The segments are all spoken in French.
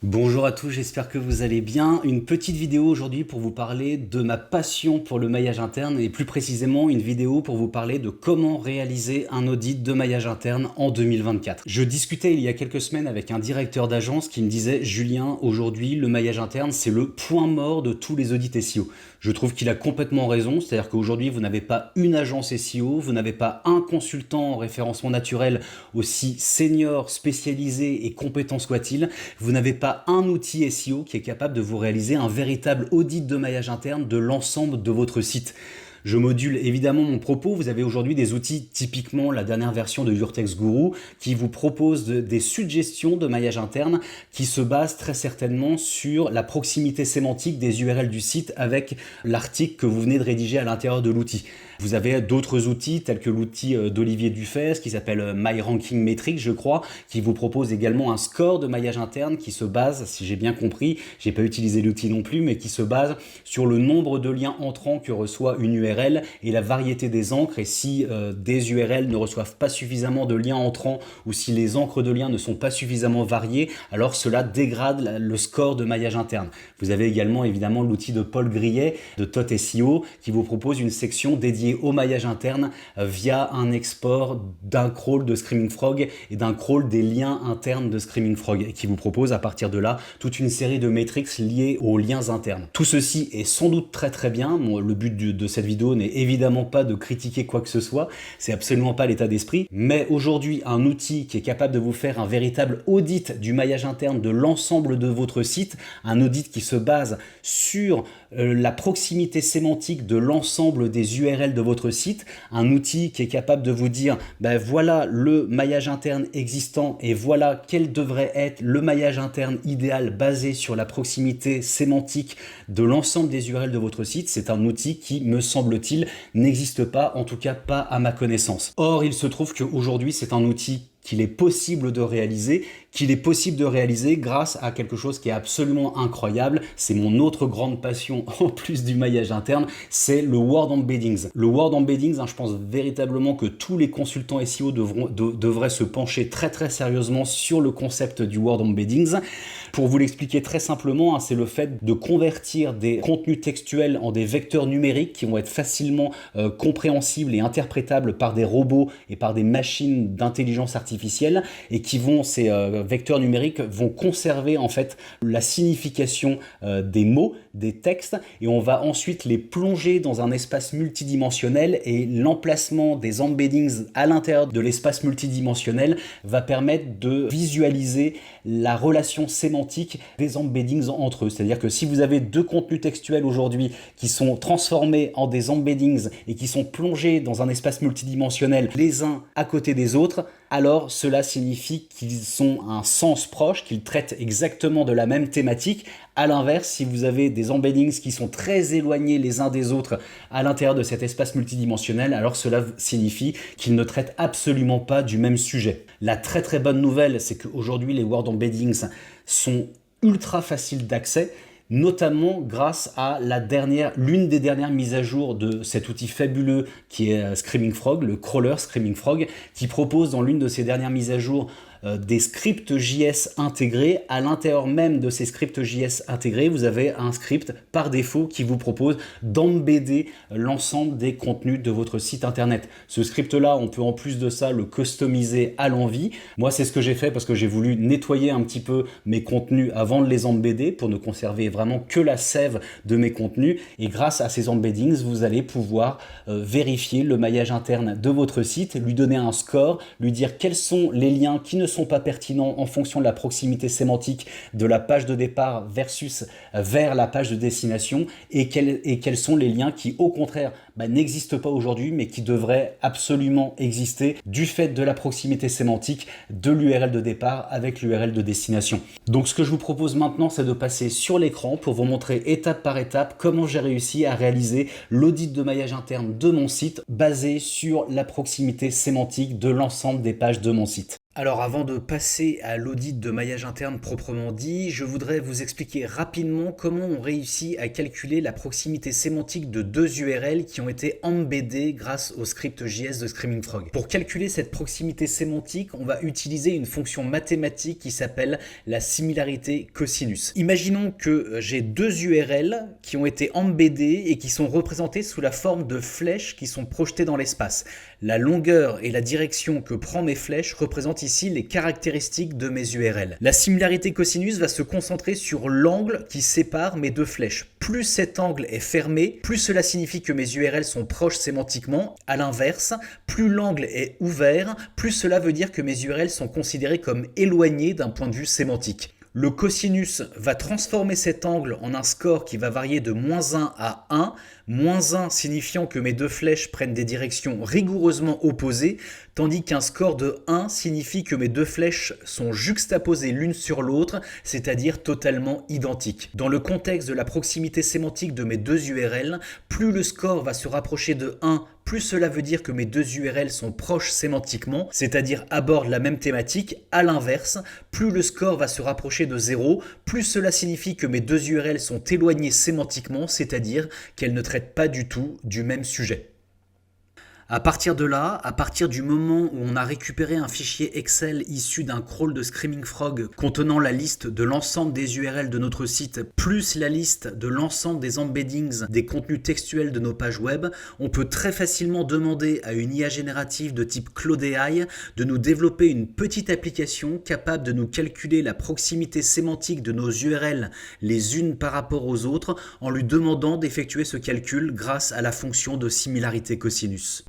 Bonjour à tous, j'espère que vous allez bien. Une petite vidéo aujourd'hui pour vous parler de ma passion pour le maillage interne et plus précisément une vidéo pour vous parler de comment réaliser un audit de maillage interne en 2024. Je discutais il y a quelques semaines avec un directeur d'agence qui me disait: Julien, aujourd'hui le maillage interne c'est le point mort de tous les audits SEO. Je trouve qu'il a complètement raison, c'est-à-dire qu'aujourd'hui vous n'avez pas une agence SEO, vous n'avez pas un consultant en référencement naturel aussi senior, spécialisé et compétent soit-il, vous n'avez pas un outil SEO qui est capable de vous réaliser un véritable audit de maillage interne de l'ensemble de votre site. Je module évidemment mon propos. Vous avez aujourd'hui des outils, typiquement la dernière version de Your Text Guru, qui vous propose des suggestions de maillage interne qui se basent très certainement sur la proximité sémantique des URL du site avec l'article que vous venez de rédiger à l'intérieur de l'outil. Vous avez d'autres outils tels que l'outil d'Olivier Dufay qui s'appelle My Ranking Metrics, je crois, qui vous propose également un score de maillage interne qui se base, si j'ai bien compris, j'ai pas utilisé l'outil non plus, mais qui se base sur le nombre de liens entrants que reçoit une URL et la variété des encres. Et si des URL ne reçoivent pas suffisamment de liens entrants ou si les encres de liens ne sont pas suffisamment variées, alors cela dégrade le score de maillage interne. Vous avez également évidemment l'outil de Paul Grillet de Tot SEO qui vous propose une section dédiée au maillage interne via un export d'un crawl de Screaming Frog et d'un crawl des liens internes de Screaming Frog et qui vous propose à partir de là toute une série de métriques liées aux liens internes. Tout ceci est sans doute très bien. Le but de cette vidéo n'est évidemment pas de critiquer quoi que ce soit, c'est absolument pas l'état d'esprit, mais aujourd'hui un outil qui est capable de vous faire un véritable audit du maillage interne de l'ensemble de votre site, un audit qui se base sur la proximité sémantique de l'ensemble des URL de votre site, un outil qui est capable de vous dire voilà le maillage interne existant et voilà quel devrait être le maillage interne idéal basé sur la proximité sémantique de l'ensemble des URL de votre site. C'est un outil qui, me semble-t-il, n'existe pas, en tout cas pas à ma connaissance. Or, il se trouve qu'aujourd'hui, c'est un outil qu'il est possible de réaliser, grâce à quelque chose qui est absolument incroyable. C'est mon autre grande passion en plus du maillage interne, c'est le Word Embeddings. Le Word Embeddings, je pense véritablement que tous les consultants SEO devraient se pencher très sérieusement sur le concept du Word Embeddings. Pour vous l'expliquer très simplement, c'est le fait de convertir des contenus textuels en des vecteurs numériques qui vont être facilement compréhensibles et interprétables par des robots et par des machines d'intelligence artificielle et qui vont, ces vecteurs numériques vont conserver en fait la signification des mots, des textes, et on va ensuite les plonger dans un espace multidimensionnel, et l'emplacement des embeddings à l'intérieur de l'espace multidimensionnel va permettre de visualiser la relation sémantique des embeddings entre eux. C'est-à-dire que si vous avez deux contenus textuels aujourd'hui qui sont transformés en des embeddings et qui sont plongés dans un espace multidimensionnel les uns à côté des autres, alors cela signifie qu'ils ont un sens proche, qu'ils traitent exactement de la même thématique. À l'inverse, si vous avez des embeddings qui sont très éloignés les uns des autres à l'intérieur de cet espace multidimensionnel, alors cela signifie qu'ils ne traitent absolument pas du même sujet. La très bonne nouvelle, c'est qu'aujourd'hui les Word Embeddings sont ultra faciles d'accès, notamment grâce à l'une des dernières mises à jour de cet outil fabuleux qui est Screaming Frog, le crawler Screaming Frog, qui propose dans l'une de ces dernières mises à jour des scripts JS intégrés. À l'intérieur même de ces scripts JS intégrés, vous avez un script par défaut qui vous propose d'embedder l'ensemble des contenus de votre site internet. Ce script-là, on peut en plus de ça le customiser à l'envie. Moi, c'est ce que j'ai fait parce que j'ai voulu nettoyer un petit peu mes contenus avant de les embedder pour ne conserver vraiment que la sève de mes contenus. Et grâce à ces embeddings, vous allez pouvoir vérifier le maillage interne de votre site, lui donner un score, lui dire quels sont les liens qui ne sont pas pertinents en fonction de la proximité sémantique de la page de départ vers la page de destination, et quels sont les liens qui au contraire n'existent pas aujourd'hui mais qui devraient absolument exister du fait de la proximité sémantique de l'URL de départ avec l'URL de destination. Donc ce que je vous propose maintenant, c'est de passer sur l'écran pour vous montrer étape par étape comment j'ai réussi à réaliser l'audit de maillage interne de mon site basé sur la proximité sémantique de l'ensemble des pages de mon site. Alors avant de passer à l'audit de maillage interne proprement dit, je voudrais vous expliquer rapidement comment on réussit à calculer la proximité sémantique de deux URL qui ont été embeddées grâce au script JS de Screaming Frog. Pour calculer cette proximité sémantique, on va utiliser une fonction mathématique qui s'appelle la similarité cosinus. Imaginons que j'ai deux URL qui ont été embeddées et qui sont représentées sous la forme de flèches qui sont projetées dans l'espace. La longueur et la direction que prend mes flèches représentent ici les caractéristiques de mes URL. La similarité cosinus va se concentrer sur l'angle qui sépare mes deux flèches. Plus cet angle est fermé, plus cela signifie que mes URL sont proches sémantiquement. À l'inverse, plus l'angle est ouvert, plus cela veut dire que mes URL sont considérées comme éloignées d'un point de vue sémantique. Le cosinus va transformer cet angle en un score qui va varier de -1 à 1, -1 signifiant que mes deux flèches prennent des directions rigoureusement opposées, tandis qu'un score de 1 signifie que mes deux flèches sont juxtaposées l'une sur l'autre, c'est-à-dire totalement identiques. Dans le contexte de la proximité sémantique de mes deux URL, plus le score va se rapprocher de 1, plus cela veut dire que mes deux URL sont proches sémantiquement, c'est-à-dire abordent la même thématique. À l'inverse, plus le score va se rapprocher de 0, plus cela signifie que mes deux URL sont éloignées sémantiquement, c'est-à-dire qu'elles ne traitent pas du tout du même sujet. À partir de là, à partir du moment où on a récupéré un fichier Excel issu d'un crawl de Screaming Frog contenant la liste de l'ensemble des URL de notre site, plus la liste de l'ensemble des embeddings des contenus textuels de nos pages web, on peut très facilement demander à une IA générative de type Claude AI de nous développer une petite application capable de nous calculer la proximité sémantique de nos URL les unes par rapport aux autres en lui demandant d'effectuer ce calcul grâce à la fonction de similarité cosinus.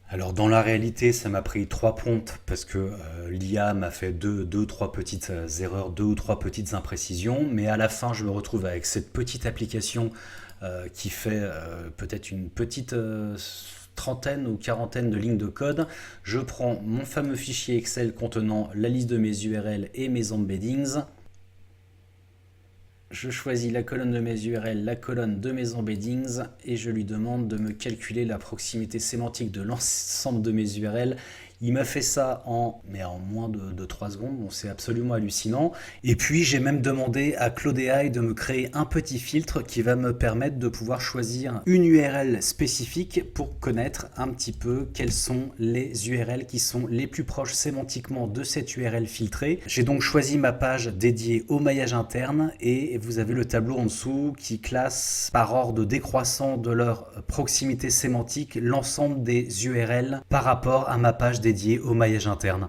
Alors dans la réalité, ça m'a pris 3 prompts parce que l'IA m'a fait deux, trois petites erreurs, 2 ou 3 petites imprécisions, mais à la fin, je me retrouve avec cette petite application qui fait peut-être une petite trentaine ou quarantaine de lignes de code. Je prends mon fameux fichier Excel contenant la liste de mes URL et mes embeddings. Je choisis la colonne de mes URL, la colonne de mes embeddings et je lui demande de me calculer la proximité sémantique de l'ensemble de mes URL. Il m'a fait ça en moins de 3 secondes, bon, c'est absolument hallucinant. Et puis j'ai même demandé à Claude AI de me créer un petit filtre qui va me permettre de pouvoir choisir une URL spécifique pour connaître un petit peu quelles sont les URL qui sont les plus proches sémantiquement de cette URL filtrée. J'ai donc choisi ma page dédiée au maillage interne et vous avez le tableau en dessous qui classe par ordre décroissant de leur proximité sémantique l'ensemble des URL par rapport à ma page dédié au maillage interne.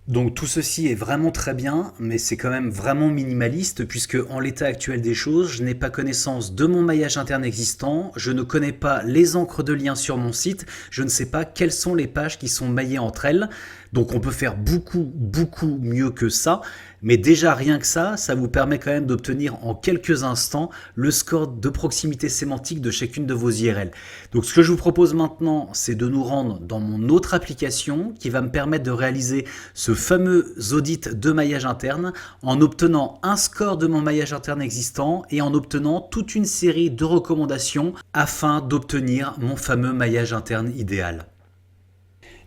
Donc tout ceci est vraiment très bien, mais c'est quand même vraiment minimaliste puisque en l'état actuel des choses, je n'ai pas connaissance de mon maillage interne existant, je ne connais pas les encres de liens sur mon site, je ne sais pas quelles sont les pages qui sont maillées entre elles. Donc on peut faire beaucoup mieux que ça, mais déjà rien que ça vous permet quand même d'obtenir en quelques instants le score de proximité sémantique de chacune de vos URL. Donc ce que je vous propose maintenant, c'est de nous rendre dans mon autre application qui va me permettre de réaliser ce fameux audit de maillage interne en obtenant un score de mon maillage interne existant et en obtenant toute une série de recommandations afin d'obtenir mon fameux maillage interne idéal.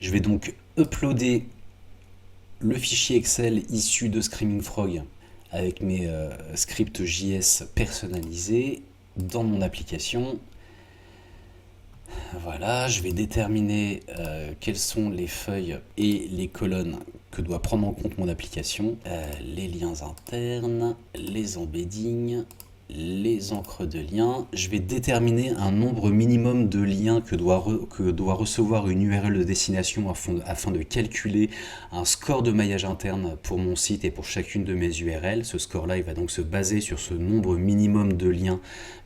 Je vais donc uploader le fichier Excel issu de Screaming Frog avec mes scripts JS personnalisés dans mon application. Voilà, je vais déterminer quelles sont les feuilles et les colonnes que doit prendre en compte mon application. Les liens internes, les embeddings, les encres de liens. Je vais déterminer un nombre minimum de liens que doit recevoir une URL de destination afin de calculer un score de maillage interne pour mon site et pour chacune de mes URL. Ce score-là, il va donc se baser sur ce nombre minimum de liens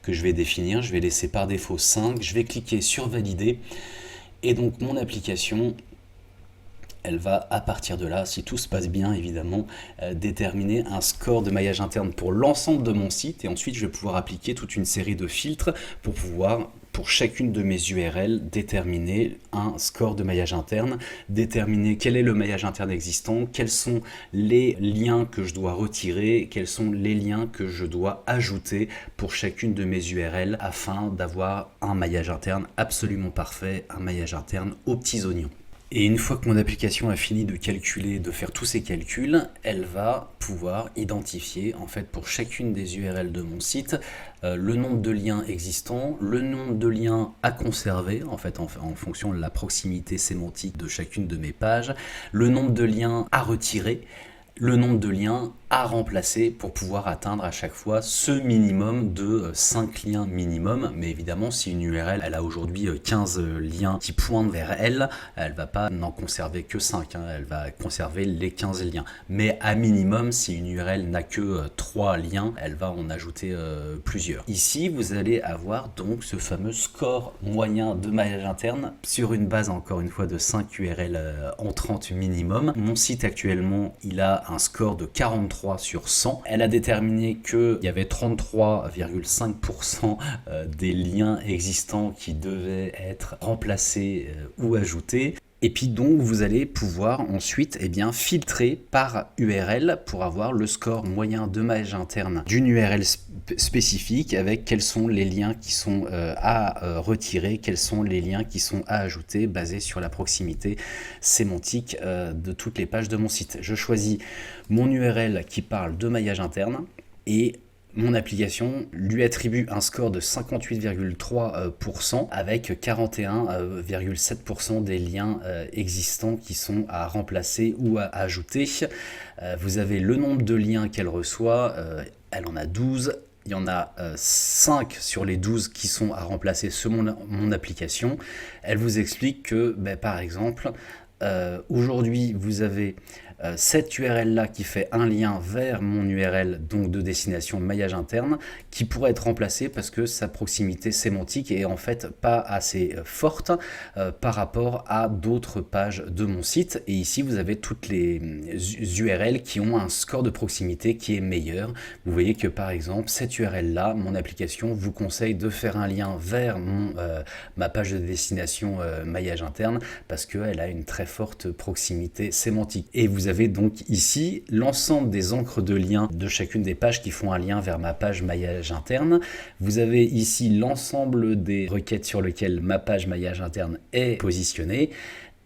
que je vais définir. Je vais laisser par défaut 5. Je vais cliquer sur valider. Et donc mon application, elle va à partir de là, si tout se passe bien évidemment, déterminer un score de maillage interne pour l'ensemble de mon site et ensuite je vais pouvoir appliquer toute une série de filtres pour pouvoir pour chacune de mes URL, déterminer un score de maillage interne, déterminer quel est le maillage interne existant, quels sont les liens que je dois retirer, quels sont les liens que je dois ajouter pour chacune de mes URL afin d'avoir un maillage interne absolument parfait, un maillage interne aux petits oignons. Et une fois que mon application a fini de calculer, de faire tous ces calculs, elle va pouvoir identifier en fait pour chacune des URL de mon site le nombre de liens existants, le nombre de liens à conserver en fait en fonction de la proximité sémantique de chacune de mes pages, le nombre de liens à retirer, le nombre de liens à remplacer pour pouvoir atteindre à chaque fois ce minimum de 5 liens minimum. Mais évidemment, si une URL elle a aujourd'hui 15 liens qui pointent vers elle, elle va pas n'en conserver que 5, elle va conserver les 15 liens. Mais à minimum, si une URL n'a que 3 liens, elle va en ajouter plusieurs. Ici, vous allez avoir donc ce fameux score moyen de maillage interne sur une base encore une fois de 5 URL entrantes minimum. Mon site actuellement, il a un score de 43 sur 100. Elle a déterminé qu'il y avait 33,5% des liens existants qui devaient être remplacés ou ajoutés. Et puis donc vous allez pouvoir ensuite filtrer par URL pour avoir le score moyen de maillage interne d'une URL spécifique avec quels sont les liens qui sont à retirer, quels sont les liens qui sont à ajouter basés sur la proximité sémantique de toutes les pages de mon site. Je choisis mon URL qui parle de maillage interne et mon application lui attribue un score de 58,3% avec 41,7% des liens existants qui sont à remplacer ou à ajouter. Vous avez le nombre de liens qu'elle reçoit, elle en a 12. Il y en a 5 sur les 12 qui sont à remplacer selon mon application. Elle vous explique que, par exemple, aujourd'hui, vous avez cette URL là qui fait un lien vers mon URL donc de destination maillage interne qui pourrait être remplacée parce que sa proximité sémantique est en fait pas assez forte par rapport à d'autres pages de mon site. Et ici vous avez toutes les URL qui ont un score de proximité qui est meilleur. Vous voyez que par exemple cette URL là, mon application vous conseille de faire un lien vers ma page de destination maillage interne parce qu'elle a une très forte proximité sémantique. Et vous avez donc ici l'ensemble des encres de liens de chacune des pages qui font un lien vers ma page maillage interne. Vous avez ici l'ensemble des requêtes sur lesquelles ma page maillage interne est positionnée.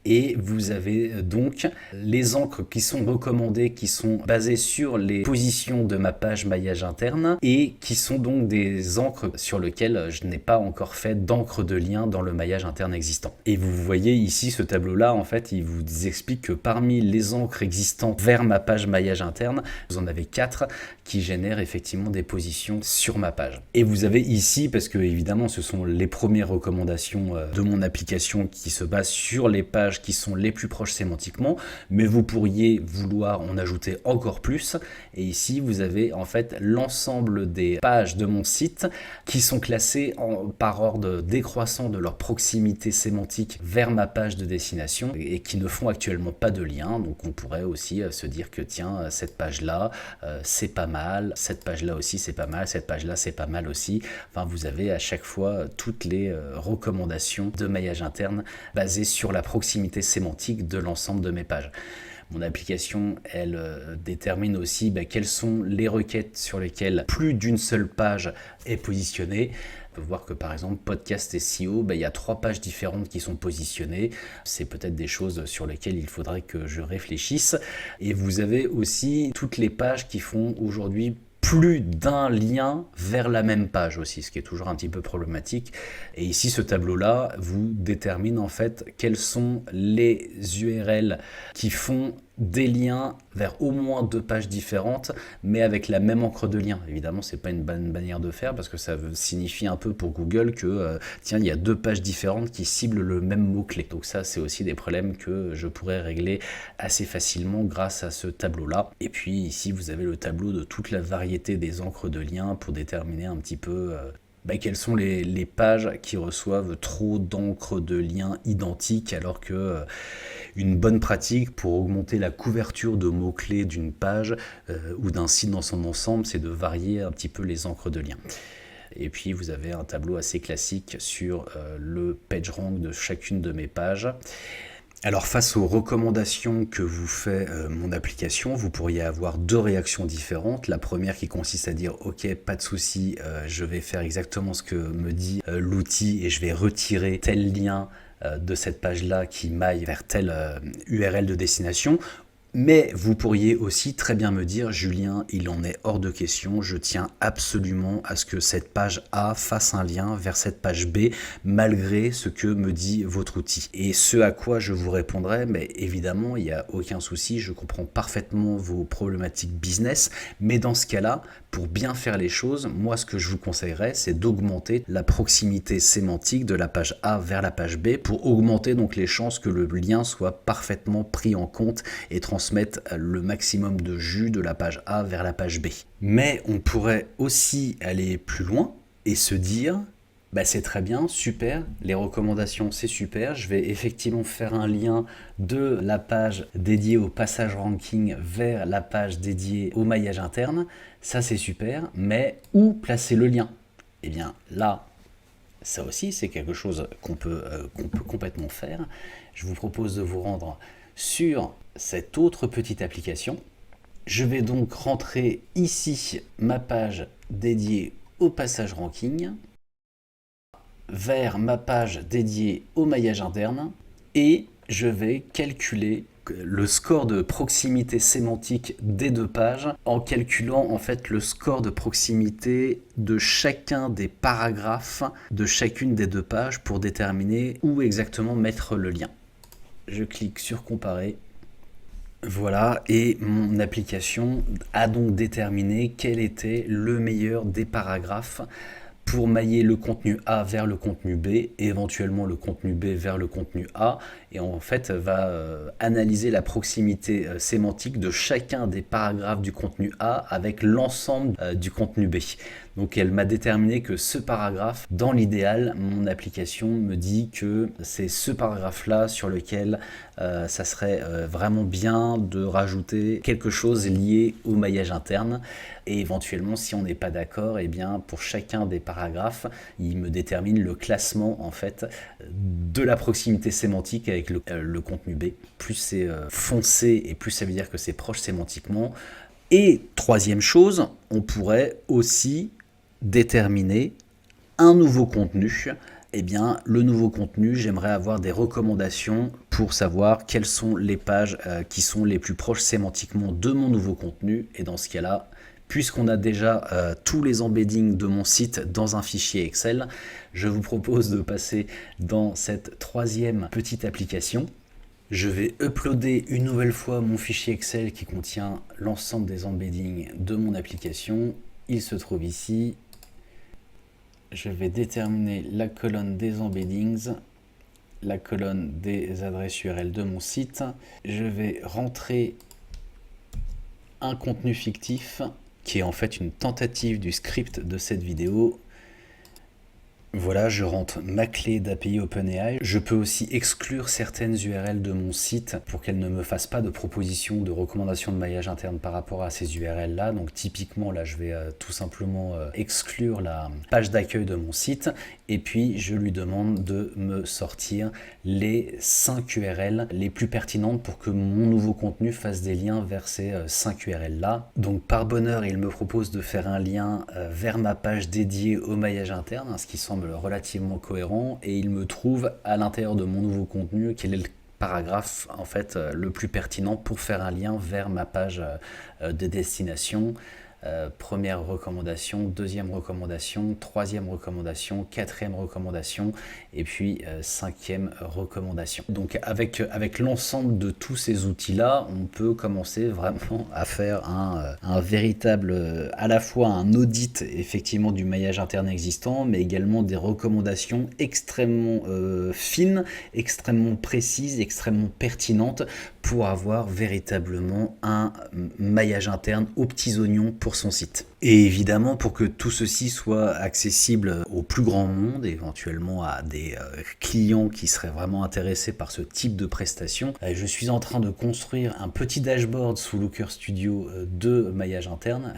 Et vous avez donc les encres qui sont recommandées, qui sont basées sur les positions de ma page maillage interne et qui sont donc des encres sur lesquelles je n'ai pas encore fait d'encre de lien dans le maillage interne existant. Et vous voyez ici ce tableau-là, en fait, il vous explique que parmi les encres existantes vers ma page maillage interne, vous en avez 4 qui génèrent effectivement des positions sur ma page. Et vous avez ici, parce que évidemment ce sont les premières recommandations de mon application qui se basent sur les pages qui sont les plus proches sémantiquement, mais vous pourriez vouloir en ajouter encore plus. Et ici, vous avez en fait l'ensemble des pages de mon site qui sont classées par ordre décroissant de leur proximité sémantique vers ma page de destination et qui ne font actuellement pas de lien. Donc on pourrait aussi se dire que tiens, cette page-là, c'est pas mal, cette page-là aussi, c'est pas mal, cette page-là, c'est pas mal aussi. Enfin, vous avez à chaque fois toutes les recommandations de maillage interne basées sur la proximité sémantique de l'ensemble de mes pages. Mon application, elle détermine aussi quelles sont les requêtes sur lesquelles plus d'une seule page est positionnée. On peut voir que par exemple podcast SEO, il y a 3 pages différentes qui sont positionnées. C'est peut-être des choses sur lesquelles il faudrait que je réfléchisse. Et vous avez aussi toutes les pages qui font aujourd'hui plus d'un lien vers la même page aussi, ce qui est toujours un petit peu problématique. Et ici, ce tableau-là vous détermine en fait quelles sont les URL qui font des liens vers au moins 2 pages différentes, mais avec la même encre de lien. Évidemment, c'est pas une bonne manière de faire parce que ça signifie un peu pour Google que tiens, il y a 2 pages différentes qui ciblent le même mot-clé. Donc ça, c'est aussi des problèmes que je pourrais régler assez facilement grâce à ce tableau-là. Et puis ici, vous avez le tableau de toute la variété des encres de lien pour déterminer un petit peu quelles sont les pages qui reçoivent trop d'encre de liens identiques alors que une bonne pratique pour augmenter la couverture de mots-clés d'une page ou d'un site dans son ensemble, c'est de varier un petit peu les encres de liens. Et puis vous avez un tableau assez classique sur le PageRank de chacune de mes pages. Alors face aux recommandations que vous fait mon application, vous pourriez avoir deux réactions différentes. La première qui consiste à dire ok, pas de souci, je vais faire exactement ce que me dit l'outil et je vais retirer tel lien de cette page-là qui m'aille vers telle URL de destination. Mais vous pourriez aussi très bien me dire, Julien, il en est hors de question, je tiens absolument à ce que cette page A fasse un lien vers cette page B, malgré ce que me dit votre outil. Et ce à quoi je vous répondrai, mais évidemment, il n'y a aucun souci, je comprends parfaitement vos problématiques business, mais dans ce cas-là, pour bien faire les choses, moi ce que je vous conseillerais, c'est d'augmenter la proximité sémantique de la page A vers la page B pour augmenter donc les chances que le lien soit parfaitement pris en compte et transmette le maximum de jus de la page A vers la page B. Mais on pourrait aussi aller plus loin et se dire bah c'est très bien, super, les recommandations c'est super, je vais effectivement faire un lien de la page dédiée au passage ranking vers la page dédiée au maillage interne, ça c'est super, mais où placer le lien? Eh bien là, ça aussi c'est quelque chose qu'on peut complètement faire. Je vous propose de vous rendre sur cette autre petite application. Je vais donc rentrer ici ma page dédiée au passage ranking, vers ma page dédiée au maillage interne et je vais calculer le score de proximité sémantique des deux pages en calculant en fait le score de proximité de chacun des paragraphes de chacune des deux pages pour déterminer où exactement mettre le lien. Je clique sur comparer. Voilà, et mon application a donc déterminé quel était le meilleur des paragraphes pour mailler le contenu A vers le contenu B, et éventuellement le contenu B vers le contenu A, et en fait va analyser la proximité sémantique de chacun des paragraphes du contenu A avec l'ensemble du contenu B. Donc elle m'a déterminé que ce paragraphe, dans l'idéal, mon application me dit que c'est ce paragraphe-là sur lequel ça serait vraiment bien de rajouter quelque chose lié au maillage interne. Et éventuellement, si on n'est pas d'accord, eh bien, pour chacun des paragraphes, il me détermine le classement en fait de la proximité sémantique avec le contenu B. Plus c'est foncé et plus ça veut dire que c'est proche sémantiquement. Et troisième chose, on pourrait aussi déterminer un nouveau contenu. Eh bien, le nouveau contenu, j'aimerais avoir des recommandations pour savoir quelles sont les pages qui sont les plus proches sémantiquement de mon nouveau contenu. Et dans ce cas-là, puisqu'on a déjà tous les embeddings de mon site dans un fichier Excel, je vous propose de passer dans cette troisième petite application. Je vais uploader une nouvelle fois mon fichier Excel qui contient l'ensemble des embeddings de mon application. Il se trouve ici. Je vais déterminer la colonne des embeddings, la colonne des adresses URL de mon site. Je vais rentrer un contenu fictif qui est en fait une tentative du script de cette vidéo. Voilà, je rentre ma clé d'API OpenAI. Je peux aussi exclure certaines URL de mon site pour qu'elles ne me fassent pas de propositions, de recommandations de maillage interne par rapport à ces URL-là. Donc typiquement, là, je vais tout simplement exclure la page d'accueil de mon site. Et puis, je lui demande de me sortir les 5 URL les plus pertinentes pour que mon nouveau contenu fasse des liens vers ces 5 URL-là. Donc par bonheur, il me propose de faire un lien vers ma page dédiée au maillage interne, ce qui semble relativement cohérent, et il me trouve à l'intérieur de mon nouveau contenu quel est le paragraphe en fait le plus pertinent pour faire un lien vers ma page de destination. Première recommandation, deuxième recommandation, troisième recommandation, quatrième recommandation et puis cinquième recommandation. Donc avec l'ensemble de tous ces outils-là, on peut commencer vraiment à faire un véritable, à la fois un audit effectivement du maillage interne existant, mais également des recommandations extrêmement fines, extrêmement précises, extrêmement pertinentes pour avoir véritablement un maillage interne aux petits oignons pour son site. Et évidemment, pour que tout ceci soit accessible au plus grand monde, éventuellement à des clients qui seraient vraiment intéressés par ce type de prestation, je suis en train de construire un petit dashboard sous Looker Studio de maillage interne.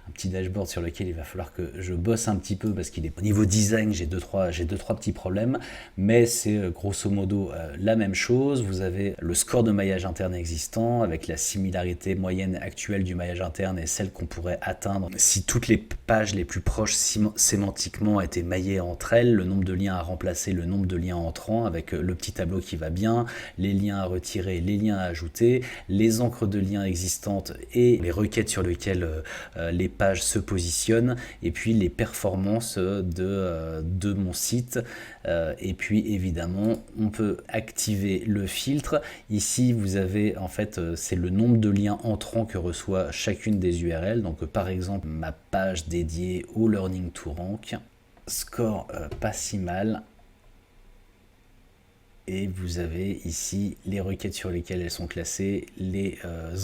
Un petit dashboard sur lequel il va falloir que je bosse un petit peu parce qu'il est au niveau design, j'ai deux trois petits problèmes, mais c'est grosso modo la même chose. Vous avez le score de maillage interne existant avec la similarité moyenne actuelle du maillage interne et celle qu'on pourrait atteindre si toutes les pages les plus proches sémantiquement étaient maillées entre elles, le nombre de liens à remplacer, le nombre de liens entrants avec le petit tableau qui va bien, les liens à retirer, les liens à ajouter, les encres de liens existantes et les requêtes sur lesquelles les pages se positionnent, et puis les performances de mon site. Et puis évidemment, on peut activer le filtre. Ici, vous avez en fait, c'est le nombre de liens entrants que reçoit chacune des URL. Donc par exemple, ma page dédiée au Learning to Rank, score pas si mal. Et vous avez ici les requêtes sur lesquelles elles sont classées, les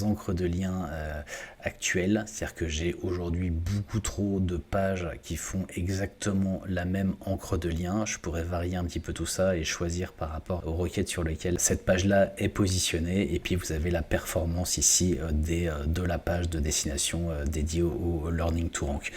encres de liens actuelles. C'est-à-dire que j'ai aujourd'hui beaucoup trop de pages qui font exactement la même encre de lien. Je pourrais varier un petit peu tout ça et choisir par rapport aux requêtes sur lesquelles cette page-là est positionnée. Et puis vous avez la performance ici de la page de destination dédiée au Learning to Rank.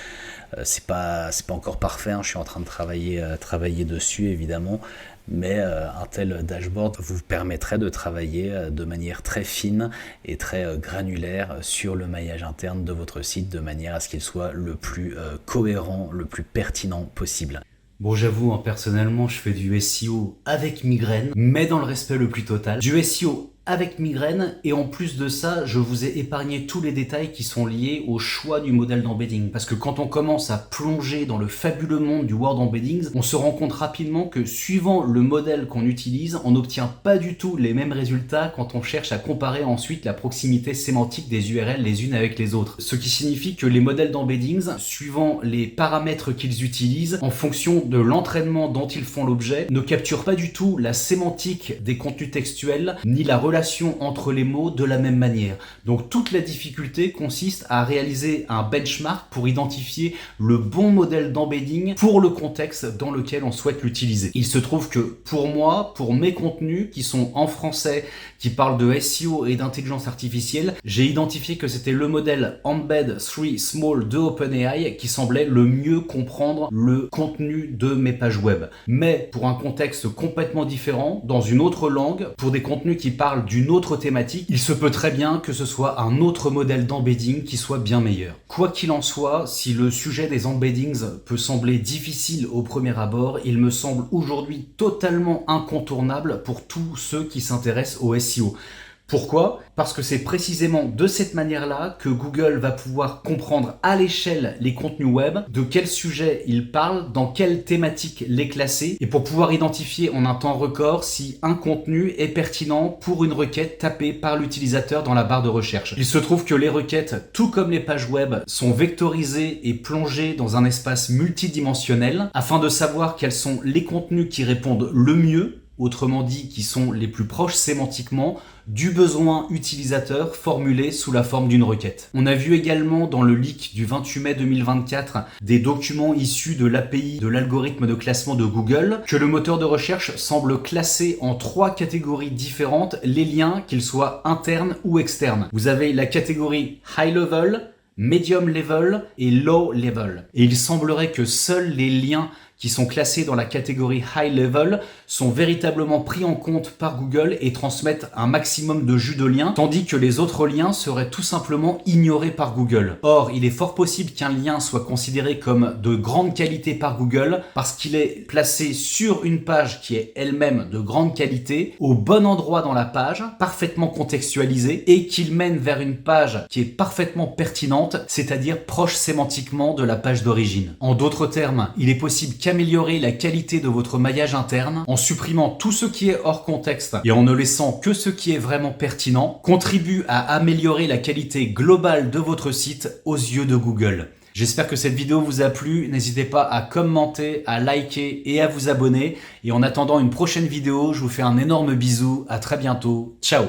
C'est pas encore parfait, hein. Je suis en train de travailler dessus évidemment. Mais un tel dashboard vous permettrait de travailler de manière très fine et très granulaire sur le maillage interne de votre site de manière à ce qu'il soit le plus cohérent, le plus pertinent possible. Bon, j'avoue, hein, personnellement, je fais du SEO avec migraine, mais dans le respect le plus total. Du SEO avec migraine, et en plus de ça, je vous ai épargné tous les détails qui sont liés au choix du modèle d'embedding. Parce que quand on commence à plonger dans le fabuleux monde du Word Embeddings, on se rend compte rapidement que suivant le modèle qu'on utilise, on n'obtient pas du tout les mêmes résultats quand on cherche à comparer ensuite la proximité sémantique des URL les unes avec les autres. Ce qui signifie que les modèles d'embeddings, suivant les paramètres qu'ils utilisent, en fonction de l'entraînement dont ils font l'objet, ne capturent pas du tout la sémantique des contenus textuels, ni la relation entre les mots de la même manière. Donc toute la difficulté consiste à réaliser un benchmark pour identifier le bon modèle d'embedding pour le contexte dans lequel on souhaite l'utiliser. Il se trouve que pour moi, pour mes contenus qui sont en français, qui parlent de SEO et d'intelligence artificielle, j'ai identifié que c'était le modèle Embed 3 Small de OpenAI qui semblait le mieux comprendre le contenu de mes pages web. Mais pour un contexte complètement différent, dans une autre langue, pour des contenus qui parlent d'une autre thématique, il se peut très bien que ce soit un autre modèle d'embedding qui soit bien meilleur. Quoi qu'il en soit, si le sujet des embeddings peut sembler difficile au premier abord, il me semble aujourd'hui totalement incontournable pour tous ceux qui s'intéressent au SEO. Pourquoi ? Parce que c'est précisément de cette manière-là que Google va pouvoir comprendre à l'échelle les contenus web, de quel sujet il parle, dans quelle thématique les classer, et pour pouvoir identifier en un temps record si un contenu est pertinent pour une requête tapée par l'utilisateur dans la barre de recherche. Il se trouve que les requêtes, tout comme les pages web, sont vectorisées et plongées dans un espace multidimensionnel afin de savoir quels sont les contenus qui répondent le mieux, autrement dit qui sont les plus proches sémantiquement du besoin utilisateur formulé sous la forme d'une requête. On a vu également dans le leak du 28 mai 2024 des documents issus de l'API de l'algorithme de classement de Google que le moteur de recherche semble classer en 3 catégories différentes les liens, qu'ils soient internes ou externes. Vous avez la catégorie High Level, Medium Level et Low Level. Et il semblerait que seuls les liens qui sont classés dans la catégorie High Level sont véritablement pris en compte par Google et transmettent un maximum de jus de liens, tandis que les autres liens seraient tout simplement ignorés par Google. Or, il est fort possible qu'un lien soit considéré comme de grande qualité par Google parce qu'il est placé sur une page qui est elle-même de grande qualité, au bon endroit dans la page, parfaitement contextualisé, et qu'il mène vers une page qui est parfaitement pertinente, c'est-à-dire proche sémantiquement de la page d'origine. En d'autres termes, il est possible qu'améliorer la qualité de votre maillage interne en supprimant tout ce qui est hors contexte et en ne laissant que ce qui est vraiment pertinent contribue à améliorer la qualité globale de votre site aux yeux de Google. J'espère que cette vidéo vous a plu, n'hésitez pas à commenter, à liker et à vous abonner. Et en attendant une prochaine vidéo, je vous fais un énorme bisou, à très bientôt, ciao!